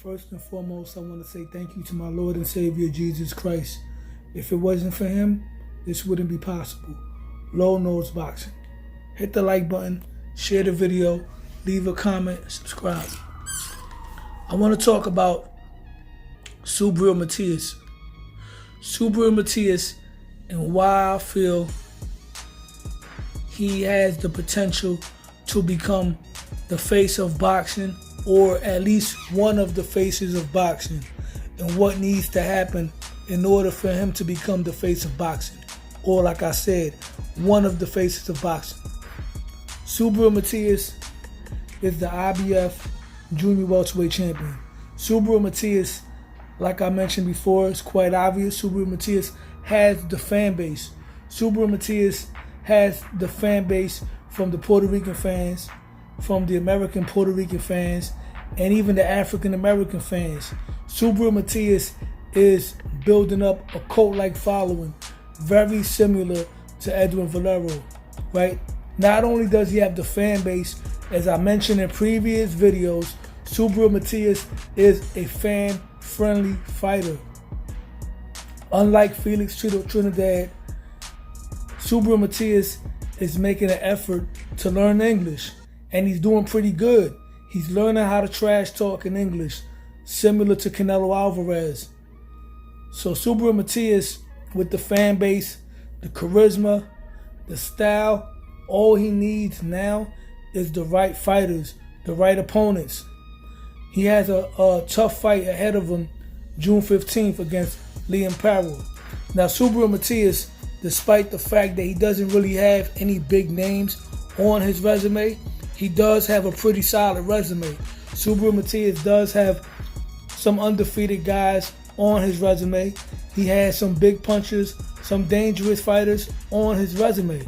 First and foremost, I want to say thank you to my Lord and Savior, Jesus Christ. If it wasn't for him, this wouldn't be possible. Low Nose Boxing. Hit the like button, share the video, leave a comment, subscribe. I want to talk about Subriel Matias. Subriel Matias and why I feel he has the potential to become the face of boxing, or at least one of the faces of boxing, and what needs to happen in order for him to become the face of boxing, or like I said, one of the faces of boxing. Subriel Matias is the IBF junior welterweight champion. Subriel Matias, like I mentioned before, it's quite obvious. Subriel Matias has the fan base. Subriel Matias has the fan base from the Puerto Rican fans, from the American Puerto Rican fans, and even the African American fans. Subriel Matias is building up a cult-like following, very similar to Edwin Valero, right? Not only does he have the fan base, as I mentioned in previous videos, Subriel Matias is a fan-friendly fighter. Unlike Felix Trinidad, Subriel Matias is making an effort to learn English, and he's doing pretty good. He's learning how to trash talk in English, similar to Canelo Alvarez. So Subriel Matias, with the fan base, the charisma, the style, all he needs now is the right fighters, the right opponents. He has a tough fight ahead of him June 15th against Liam Farrell. Now Subriel Matias, despite the fact that he doesn't really have any big names on his resume, he does have a pretty solid resume. Subriel Matias does have some undefeated guys on his resume. He has some big punchers, some dangerous fighters on his resume.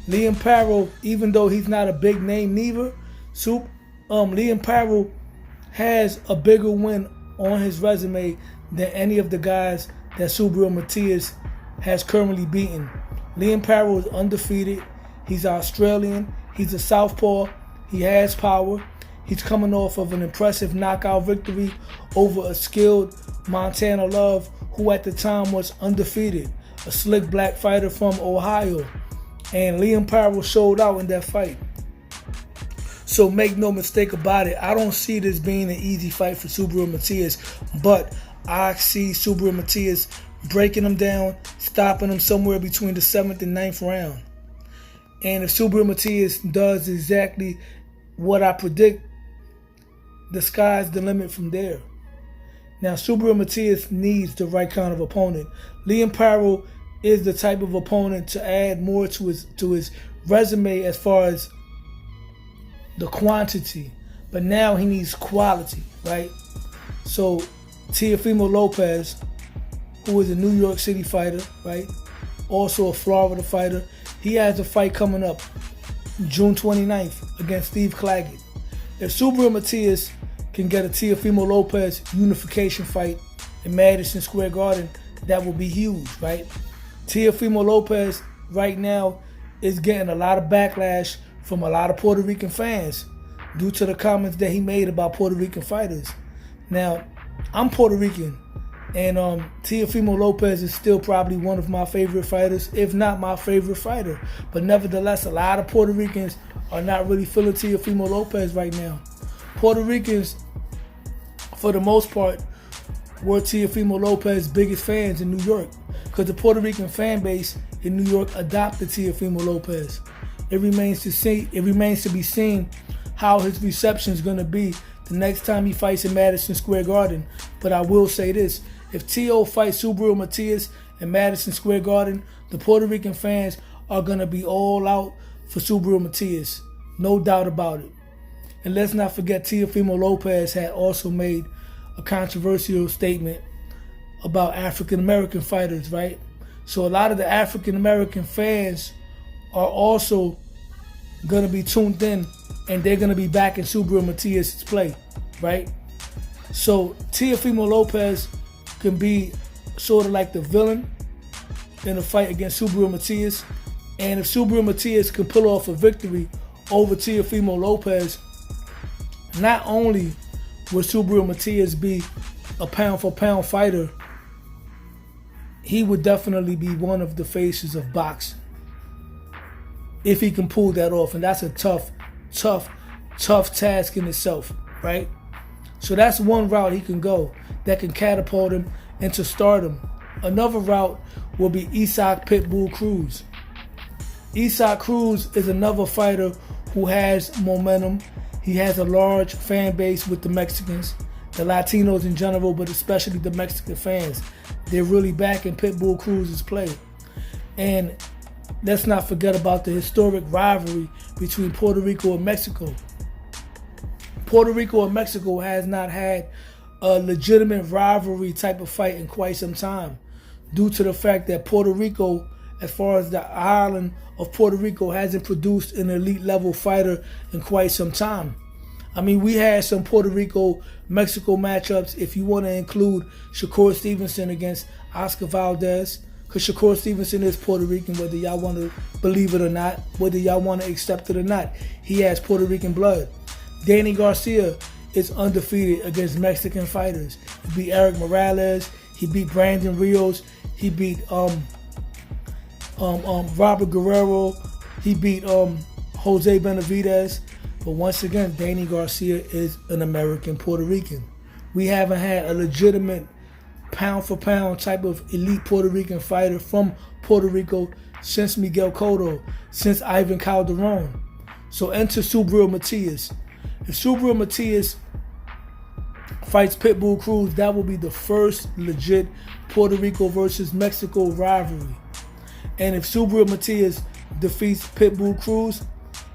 Liam Farrell, even though he's not a big name neither, Liam Farrell has a bigger win on his resume than any of the guys that Subriel Matias has currently beaten. Liam Farrell is undefeated. He's Australian. He's a southpaw. He has power. He's coming off of an impressive knockout victory over a skilled Montana Love, who at the time was undefeated, a slick black fighter from Ohio. And Liam Farrell showed out in that fight. So make no mistake about it, I don't see this being an easy fight for Subriel Matias, but I see Subriel Matias breaking him down, stopping him somewhere between the 7th and 9th round. And if Subriel Matias does exactly what I predict, the sky's the limit from there. Now, Subriel Matias needs the right kind of opponent. Liam Farrell is the type of opponent to add more to his resume as far as the quantity, but now he needs quality, right? So Teofimo Lopez, who is a New York City fighter, right? Also a Florida fighter. He has a fight coming up June 29th against Steve Claggett. If Subriel Matias can get a Teofimo Lopez unification fight in Madison Square Garden, that will be huge, right? Teofimo Lopez right now is getting a lot of backlash from a lot of Puerto Rican fans due to the comments that he made about Puerto Rican fighters. Now, I'm Puerto Rican, and Teofimo Lopez is still probably one of my favorite fighters, if not my favorite fighter. But nevertheless, a lot of Puerto Ricans are not really feeling Teofimo Lopez right now. Puerto Ricans, for the most part, were Teofimo Lopez's biggest fans in New York, because the Puerto Rican fan base in New York adopted Teofimo Lopez. It remains to be seen how his reception is going to be the next time he fights in Madison Square Garden. But I will say this: if Teo fights Subriel Matias in Madison Square Garden, the Puerto Rican fans are going to be all out for Subriel Matias. No doubt about it. And let's not forget, Teofimo Lopez had also made a controversial statement about African American fighters, right? So a lot of the African American fans are also going to be tuned in, and they're going to be backing Subriel Matias' play, right? So Teofimo Lopez can be sort of like the villain in a fight against Subriel Matias. And if Subriel Matias can pull off a victory over Teofimo Lopez, not only would Subriel Matias be a pound-for-pound fighter, he would definitely be one of the faces of boxing. If he can pull that off. And that's a tough task in itself, right? So that's one route he can go that can catapult him into stardom. Another route will be Isaac Pitbull Cruz. Isaac Cruz is another fighter who has momentum. He has a large fan base with the Mexicans, the Latinos in general, but especially the Mexican fans. They're really backing Pitbull Cruz's play. And let's not forget about the historic rivalry between Puerto Rico and Mexico. Puerto Rico and Mexico has not had a legitimate rivalry type of fight in quite some time, due to the fact that Puerto Rico, as far as the island of Puerto Rico, hasn't produced an elite level fighter in quite some time. I mean, we had some Puerto Rico-Mexico matchups, if you want to include Shakur Stevenson against Oscar Valdez, because Shakur Stevenson is Puerto Rican, whether y'all want to believe it or not, whether y'all want to accept it or not. He has Puerto Rican blood. Danny Garcia is undefeated against Mexican fighters. He beat Eric Morales. He beat Brandon Rios. He beat Robert Guerrero. He beat Jose Benavidez. But once again, Danny Garcia is an American Puerto Rican. We haven't had a legitimate pound-for-pound type of elite Puerto Rican fighter from Puerto Rico since Miguel Cotto, since Ivan Calderon. So enter Subriel Matias. If Subriel Matias fights Pitbull Cruz, that will be the first legit Puerto Rico versus Mexico rivalry. And if Subriel Matias defeats Pitbull Cruz,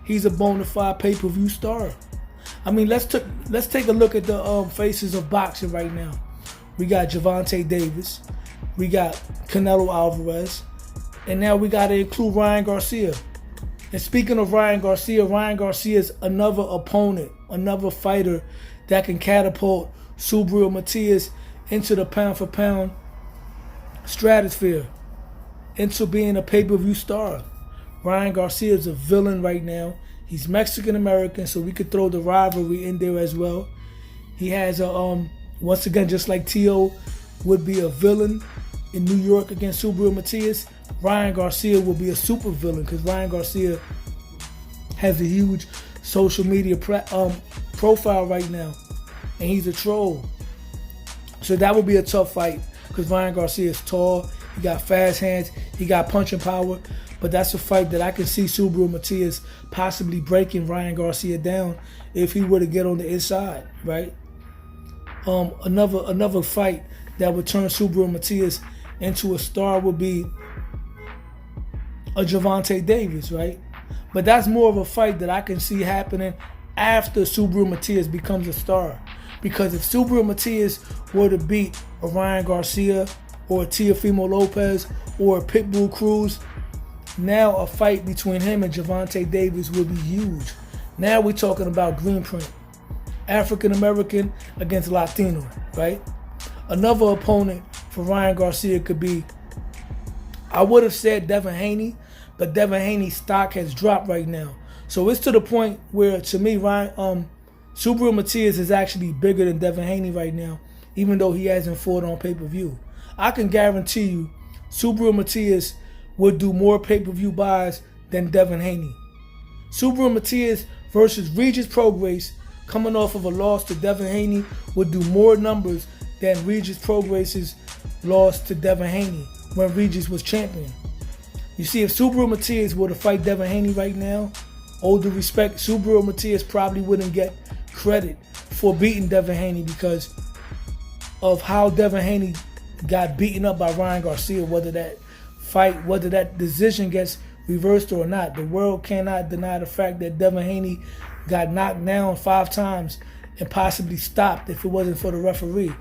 he's a bona fide pay-per-view star. I mean, let's take a look at the faces of boxing right now. We got Gervonta Davis, we got Canelo Alvarez, and now we got to include Ryan Garcia. And speaking of Ryan Garcia is another opponent, another fighter that can catapult Subriel Matias into the pound-for-pound stratosphere, into being a pay-per-view star. Ryan Garcia is a villain right now. He's Mexican-American, so we could throw the rivalry in there as well. He has a, once again, just like T.O. would be a villain in New York against Subriel Matias, Ryan Garcia will be a super villain because Ryan Garcia has a huge social media profile right now, and he's a troll. So that would be a tough fight because Ryan Garcia is tall, he got fast hands, he got punching power, but that's a fight that I can see Subriel Matias possibly breaking Ryan Garcia down if he were to get on the inside, right? Another fight that would turn Subriel Matias into a star would be a Gervonta Davis, right? But that's more of a fight that I can see happening after Subriel Matias becomes a star. Because if Subriel Matias were to beat a Ryan Garcia or a Teofimo Lopez or a Pitbull Cruz, now a fight between him and Gervonta Davis would be huge. Now we're talking about green print. African American against Latino, right? Another opponent for Ryan Garcia could be, I would have said Devin Haney, but Devin Haney's stock has dropped right now. So it's to the point where, to me, Subriel Matias is actually bigger than Devin Haney right now, even though he hasn't fought on pay-per-view. I can guarantee you Subriel Matias would do more pay-per-view buys than Devin Haney. Subriel Matias versus Regis Prograis, coming off of a loss to Devin Haney, would do more numbers than Regis Prograis' loss to Devin Haney when Regis was champion. You see, if Subriel Matias were to fight Devin Haney right now, all due respect, Subriel Matias probably wouldn't get credit for beating Devin Haney because of how Devin Haney got beaten up by Ryan Garcia, whether that decision gets reversed or not. The world cannot deny the fact that Devin Haney got knocked down 5 times and possibly stopped if it wasn't for the referee.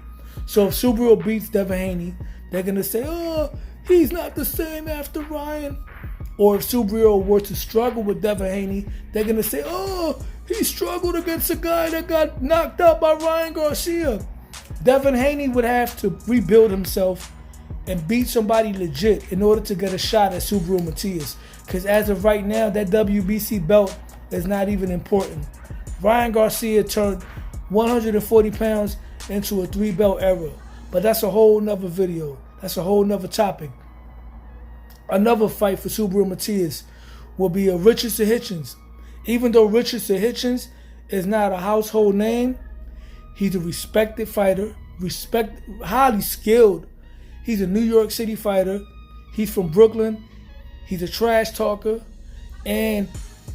So if Subriel beats Devin Haney, they're going to say, oh, he's not the same after Ryan. Or if Subriel were to struggle with Devin Haney, they're going to say, oh, he struggled against a guy that got knocked out by Ryan Garcia. Devin Haney would have to rebuild himself and beat somebody legit in order to get a shot at Subriel Matias. Because as of right now, that WBC belt is not even important. Ryan Garcia turned 140 pounds into a 3-belt era. But that's a whole nother video. That's a whole nother topic. Another fight for Subriel Matias will be a Richardson Hitchens. Even though Richardson Hitchens is not a household name, he's a respected fighter, highly skilled. He's a New York City fighter. He's from Brooklyn. He's a trash talker. And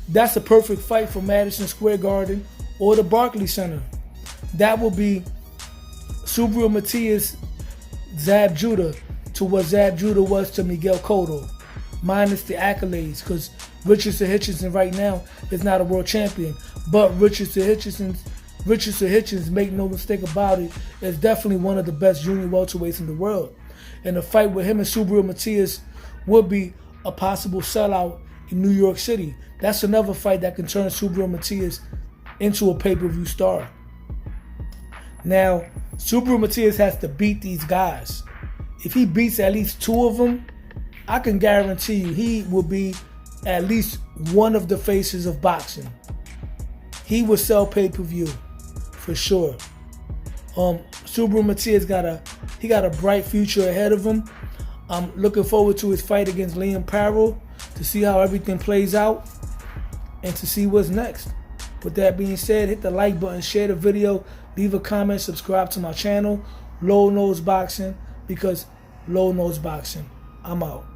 that's a perfect fight for Madison Square Garden or the Barclays Center. That will be Subriel Matias, Zab Judah, to what Zab Judah was to Miguel Cotto, minus the accolades, because Richardson Hitchens right now is not a world champion. But Richardson Hitchens, make no mistake about it, is definitely one of the best junior welterweights in the world. And a fight with him and Subriel Matias would be a possible sellout in New York City. That's another fight that can turn Subriel Matias into a pay-per-view star. Now, Subriel Matias has to beat these guys. If he beats at least 2 of them, I can guarantee you he will be at least one of the faces of boxing. He will sell pay-per-view for sure. Subriel Matias got a bright future ahead of him. I'm looking forward to his fight against Liam Parrell to see how everything plays out and to see what's next. With that being said, hit the like button, share the video, leave a comment, subscribe to my channel, Low Nose Boxing, because Low Nose Boxing. I'm out.